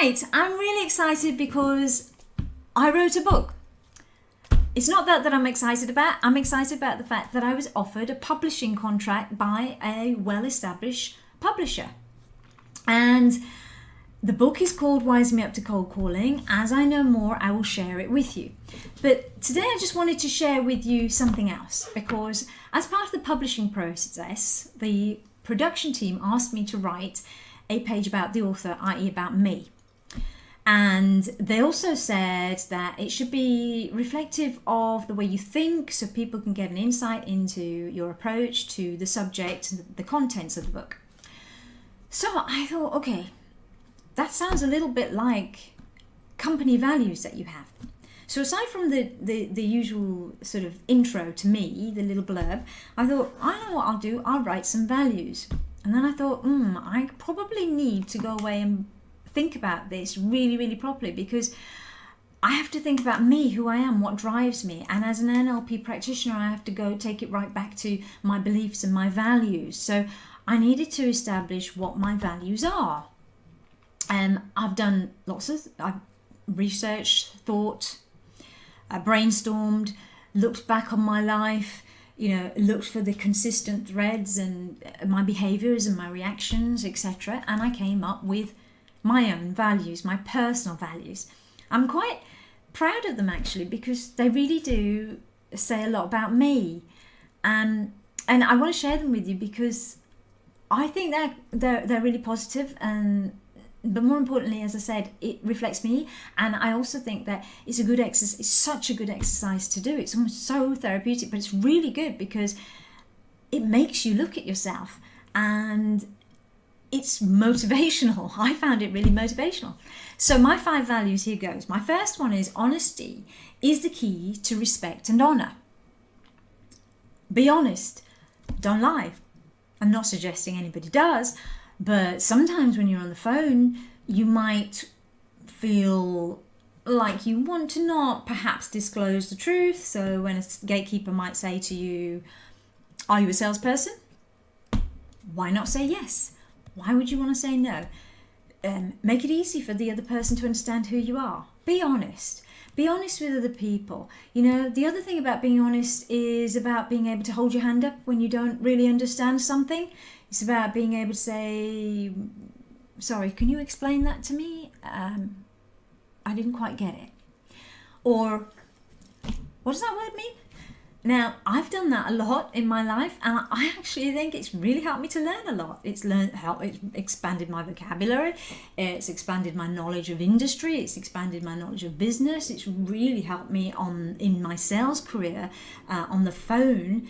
Right, I'm really excited because I wrote a book. It's not that I'm excited about. I'm excited about the fact that I was offered a publishing contract by a well-established publisher. And the book is called Wise Me Up to Cold Calling. As I know more, I will share it with you. But today I just wanted to share with you something else, because as part of the publishing process, the production team asked me to write a page about the author, i.e. about me. And they also said that it should be reflective of the way you think, so people can get an insight into your approach to the subject and the contents of the book. So I thought, okay, that sounds a little bit like company values that you have. So aside from the usual sort of intro to me, the little blurb, I thought, I know what I'll do, I'll write some values. And then I thought, I probably need to go away and think about this really, really properly, because I have to think about me, who I am, what drives me. And as an NLP practitioner, I have to go take it right back to my beliefs and my values. So I needed to establish what my values are. And I've done I've researched, thought, brainstormed, looked back on my life, looked for the consistent threads and my behaviors and my reactions, etc. And I came up with my own values, my personal values. I'm quite proud of them actually, because they really do say a lot about me. And I want to share them with you because I think they're really positive, but more importantly, as I said, it reflects me. And I also think that it's a good exercise. It's such a good exercise to do. It's almost so therapeutic, but it's really good because it makes you look at yourself, and it's motivational. I found it really motivational. So my 5 values, here goes. My first one is honesty is the key to respect and honor. Be honest. Don't lie. I'm not suggesting anybody does, but sometimes when you're on the phone, you might feel like you want to not perhaps disclose the truth. So when a gatekeeper might say to you, are you a salesperson? Why not say yes? Why would you want to say no? Make it easy for the other person to understand who you are. Be honest. Be honest with other people. The other thing about being honest is about being able to hold your hand up when you don't really understand something. It's about being able to say, sorry, can you explain that to me? I didn't quite get it. Or, what does that word mean? Now, I've done that a lot in my life, and I actually think it's really helped me to learn a lot. It's expanded my vocabulary, it's expanded my knowledge of industry, it's expanded my knowledge of business. It's really helped me in my sales career, on the phone,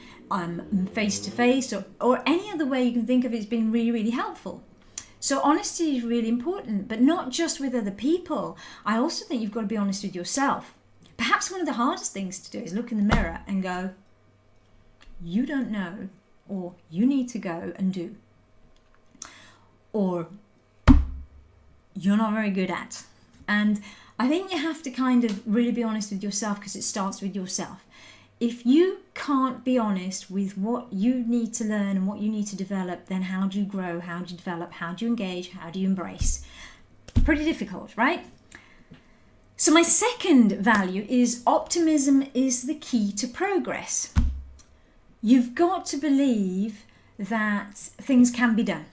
face to face, or any other way you can think of. It's been really, really helpful. So honesty is really important, but not just with other people. I also think you've got to be honest with yourself. Perhaps one of the hardest things to do is look in the mirror and go, you don't know, or you need to go and do, or you're not very good at. And I think you have to kind of really be honest with yourself, because it starts with yourself. If you can't be honest with what you need to learn and what you need to develop, then how do you grow? How do you develop? How do you engage? How do you embrace? Pretty difficult, right? So my second value is optimism is the key to progress. You've got to believe that things can be done.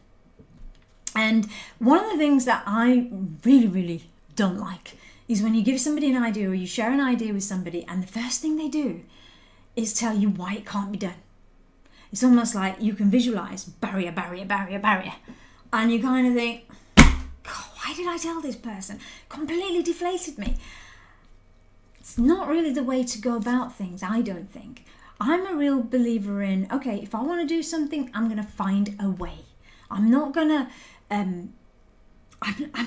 And one of the things that I really, really don't like is when you give somebody an idea, or you share an idea with somebody, and the first thing they do is tell you why it can't be done. It's almost like you can visualize barrier, barrier, barrier, barrier. And you kind of think, why did I tell this person? Completely deflated me. It's not really the way to go about things, I don't think. I'm a real believer in, okay, if I want to do something, I'm going to find a way. I'm not going to, I'm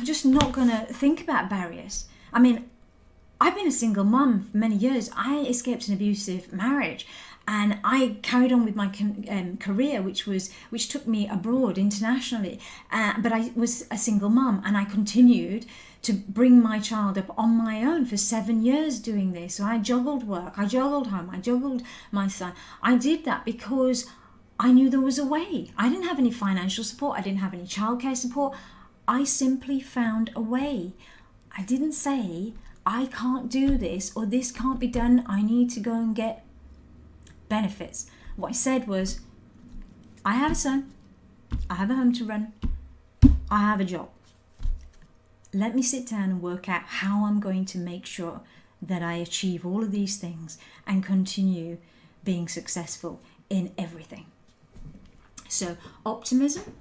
just not going to think about barriers. I mean, I've been a single mum for many years. I escaped an abusive marriage, and I carried on with my career, which took me abroad internationally. But I was a single mum, and I continued to bring my child up on my own for 7 years doing this. So I juggled work, I juggled home, I juggled my son. I did that because I knew there was a way. I didn't have any financial support. I didn't have any childcare support. I simply found a way. I didn't say, I can't do this or this can't be done. I need to go and get benefits. What I said was, I have a son. I have a home to run. I have a job. Let me sit down and work out how I'm going to make sure that I achieve all of these things and continue being successful in everything. So optimism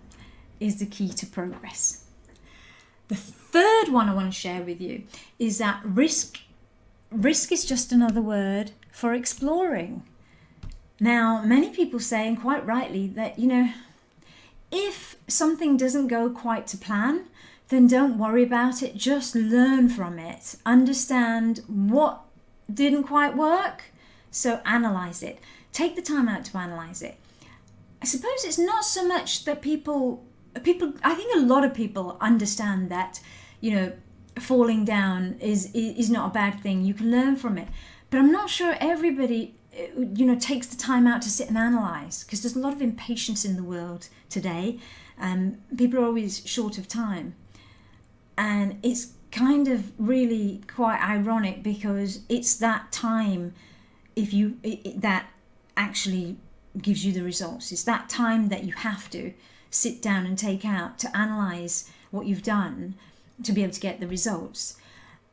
is the key to progress. The third one I want to share with you is that risk is just another word for exploring. Now, many people say, and quite rightly, that, if something doesn't go quite to plan, then don't worry about it. Just learn from it. Understand what didn't quite work. So analyze it. Take the time out to analyze it. I suppose it's not so much that people, I think a lot of people understand that, falling down is not a bad thing. You can learn from it. But I'm not sure everybody, takes the time out to sit and analyze, because there's a lot of impatience in the world today. People are always short of time. And it's kind of really quite ironic, because it's that time that actually gives you the results. It's that time that you have to sit down and take out to analyze what you've done to be able to get the results.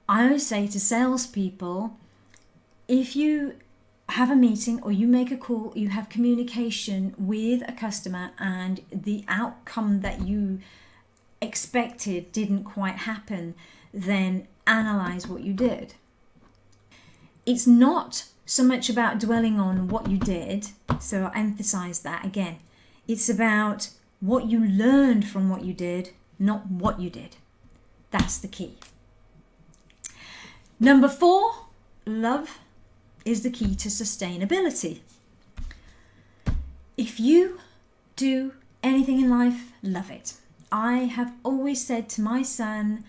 I always say to salespeople, if you have a meeting or you make a call, you have communication with a customer and the outcome that you expected didn't quite happen, then analyze what you did. It's not so much about dwelling on what you did, so I emphasize that again. It's about what you learned from what you did, not what you did. That's the key. Number 4, love is the key to sustainability. If you do anything in life, love it. I have always said to my son,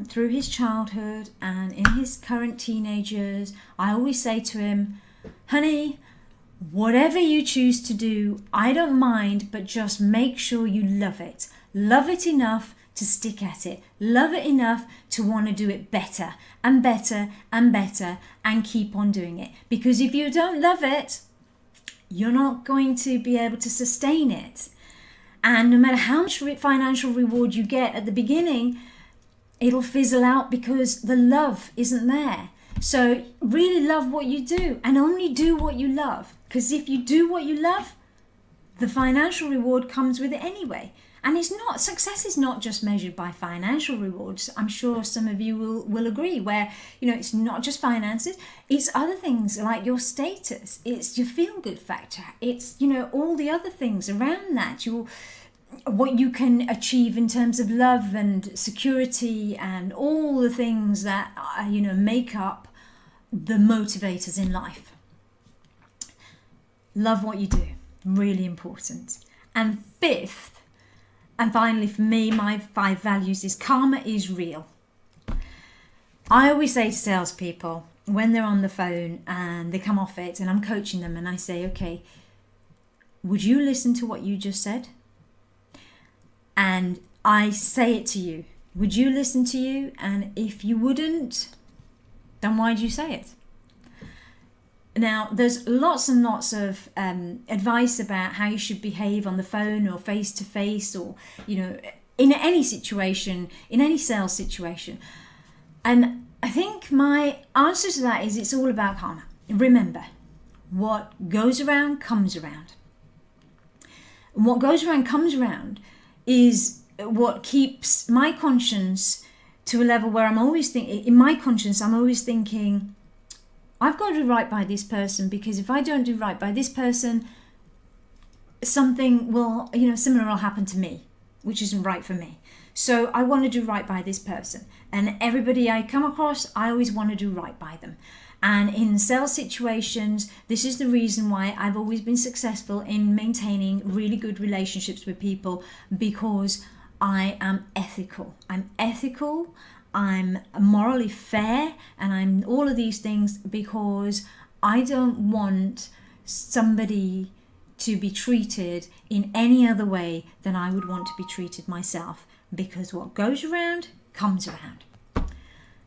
through his childhood and in his current teenagers, I always say to him, honey, whatever you choose to do, I don't mind, but just make sure you love it. Love it enough to stick at it. Love it enough to want to do it better and better and better and keep on doing it. Because if you don't love it, you're not going to be able to sustain it. And no matter how much financial reward you get at the beginning, it'll fizzle out because the love isn't there. So really love what you do and only do what you love. Because if you do what you love, the financial reward comes with it anyway. And success is not just measured by financial rewards. I'm sure some of you will agree, where, it's not just finances, it's other things like your status, it's your feel-good factor, it's, all the other things around that, what you can achieve in terms of love and security and all the things that, make up the motivators in life. Love what you do, really important. And 5th, and finally, for me, my 5 values is karma is real. I always say to salespeople when they're on the phone and they come off it and I'm coaching them and I say, okay, would you listen to what you just said? And I say it to you. Would you listen to you? And if you wouldn't, then why'd you say it? Now, there's lots and lots of advice about how you should behave on the phone or face-to-face or, in any situation, in any sales situation. And I think my answer to that is it's all about karma. Remember, what goes around comes around. And what goes around comes around is what keeps my conscience to a level where I'm always thinking, in my conscience, I'm always thinking, I've got to do right by this person, because if I don't do right by this person, something will, similar will happen to me, which isn't right for me. So I want to do right by this person. And everybody I come across, I always want to do right by them. And in sales situations, this is the reason why I've always been successful in maintaining really good relationships with people, because I am ethical. I'm ethical. I'm morally fair, and I'm all of these things because I don't want somebody to be treated in any other way than I would want to be treated myself. because what goes around comes around.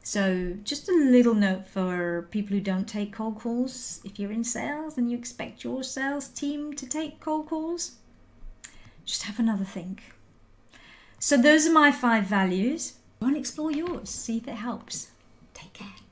So just a little note for people who don't take cold calls. If you're in sales and you expect your sales team to take cold calls, just have another think. So those are my 5 values. Go and explore yours. See if it helps. Take care.